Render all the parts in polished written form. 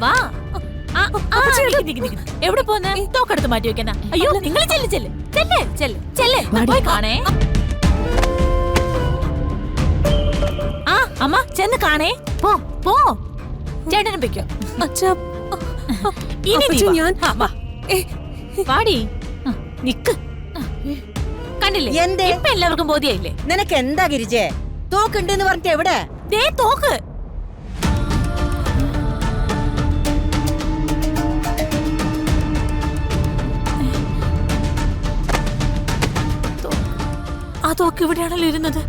വാ. എവിടെ പോന്നെ? തോക്കെടുത്ത് മാറ്റി വെക്കുന്ന. അയ്യോ നിങ്ങൾ ചെല്ല് ചെല്ല് ചെല്ല് ചെല്ല് ചെല്ല് പോയി കാണേ. ആ അമ്മ ചെന്ന് കാണേ. പോ പോ. ചേട്ടനും വെക്കോ. വാടി നിക്ക്. കണ്ടില്ലേ ഇപ്പൊ എല്ലാവർക്കും ബോധ്യായില്ലേ? നിനക്ക് എന്താ ഗിരിജേ? തോക്കുണ്ടെന്ന് പറഞ്ഞിട്ട് എവിടെ? ദേ തോക്ക്. ആ തോക്ക് ഇവിടെയാണല്ലോ ഇരുന്നത്.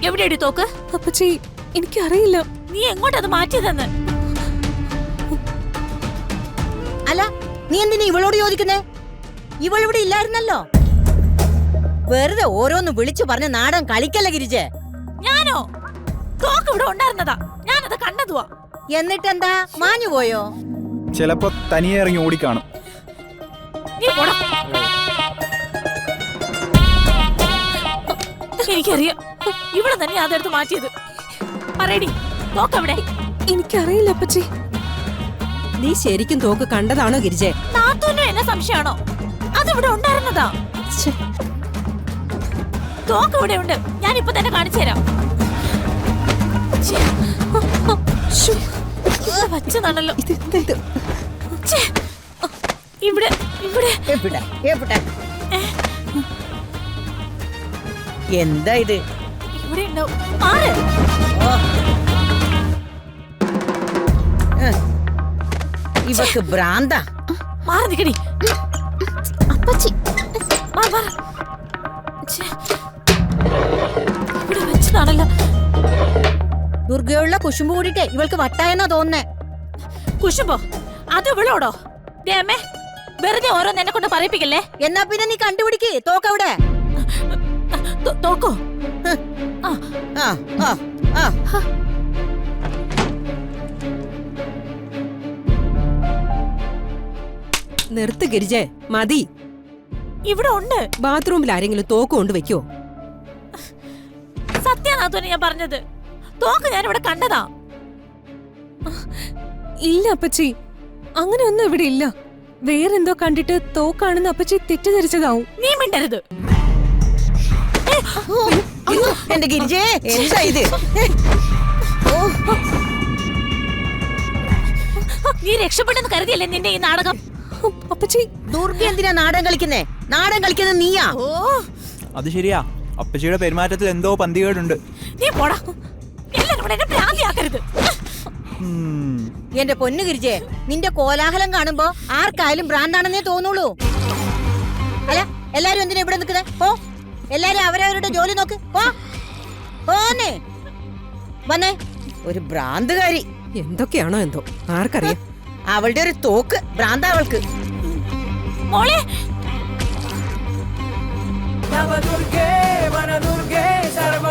എവിടെയടി തോക്ക്? അപ്പച്ചി എനിക്കറിയില്ല. നീ എങ്ങോട്ടത് മാറ്റിയതെന്ന്? അല്ല നീ എന്തിനാ ഇവളോട് ചോദിക്കുന്നേ? ഇവളിവിടെ ഇല്ലായിരുന്നല്ലോ. വെറുതെ ഓരോന്ന് വിളിച്ചു പറഞ്ഞ നാടൻ കളിക്കല്ല ഗിരിജേ. ഞാനോ? തോക്ക് ഇവിടെ ഉണ്ടായിരുന്നതാ, ഞാനത് കണ്ടതുവാ. എന്നിട്ടെന്താ മാഞ്ഞു പോയോ? ചിലപ്പോ തനിയെ ഇറങ്ങി ഓടിക്കാണും. എനിക്കറിയാം ഇവിടെ തന്നെ അതെടുത്ത് മാറ്റിയത്. പറയടി തോക്കവിടെ? എനിക്കറിയില്ല അപ്പച്ചി. നീ ശരിക്കും തോക്ക് കണ്ടതാണോ ഗിരിജേ? നാത്തൂനും എന്നെ സംശയമാണോ? അതിവിടെ ഉണ്ടായിരുന്നതാ. തോക്ക് ഇവിടെ ഉണ്ട്, ഞാനിപ്പോ തന്നെ കാണിച്ചു തരാം. വച്ചതാണല്ലോ ഇവിടെ ഇവിടെ. എന്താ ഇത്? ഇവിടെ ഉണ്ടാവും. ആര്? ഇവക്ക് ഭ്രാന്ത. മാറി നിക്കടി അപ്പച്ചി. ഇവിടെ വെച്ചതാണല്ലോ. ദുർഗയുള്ള കുശുമ്പ് കൂടിട്ടേ ഇവൾക്ക് വട്ടായെന്നാ തോന്നുന്നേ. കുശുമ്പോ? അത് ഇവളോടോ? അമ്മേ വെറുതെ ഓരോന്ന് എന്നെ കൊണ്ട് പറയിപ്പിക്കല്ലേ. എന്നാ പിന്നെ നീ കണ്ടുപിടിക്ക് തോക്കവിടെ. തോക്കോ? നിർത്ത് ഗിരിജേ, മതി. ഇവിടെ ഉണ്ട്. ബാത്റൂമിൽ ആരെങ്കിലും തോക്ക് കൊണ്ട് വെക്കോ? സത്യനാഥുവിനെ ഞാൻ പറഞ്ഞത്. തോക്ക് ഞാൻ ഇവിടെ കണ്ടതാ. ഇല്ല അപ്പച്ചി, അങ്ങനെ ഒന്നും ഇവിടെ ഇല്ല. വേറെന്തോ കണ്ടിട്ട് തോക്കാണെന്ന് അപ്പച്ചി തെറ്റിദ്ധരിച്ചതാവും. നീ മിണ്ടരുത്. എന്റെ ഗിരിജേ എന്താ ഇത്? നീ രക്ഷപ്പെട്ടെന്ന് കരുതിയല്ലേ നിന്റെ ഈ നാടകം? അപ്പച്ചി ദുർഗ എന്തിനാ നാടൻ കളിക്കുന്നേ? നാടൻ കളിക്കുന്നത് നീയാ. അത് ശരിയാ, അപ്പച്ചിയുടെ പെരുമാറ്റത്തിൽ എന്തോ പന്തികേടുണ്ട്. നീ പോടാ. എല്ലാരും കൂടെ എന്നെ ഭ്രാന്തിയാക്കരുത്. എന്റെ പൊന്നു ഗിരിജേ, നിന്റെ കോലാഹലം കാണുമ്പോ ആർക്കായാലും ഭ്രാന്താണെന്നേ തോന്നുള്ളൂ. അല്ല എല്ലാരും എന്തിനാ ഇവിടെ നിൽക്കുന്നേ? പോ, എല്ലാരും അവരവരുടെ ജോലി നോക്ക്. പോന്നേ വന്നേ. ഒരു ഭ്രാന്തുകാരി. എന്തൊക്കെയാണോ എന്തോ ആർക്കറിയാം. അവളുടെ ഒരു തോക്ക് ഭ്രാന്ത അവൾക്ക്. മോളെ നവദുർഗേ വനദുർഗേ സർവ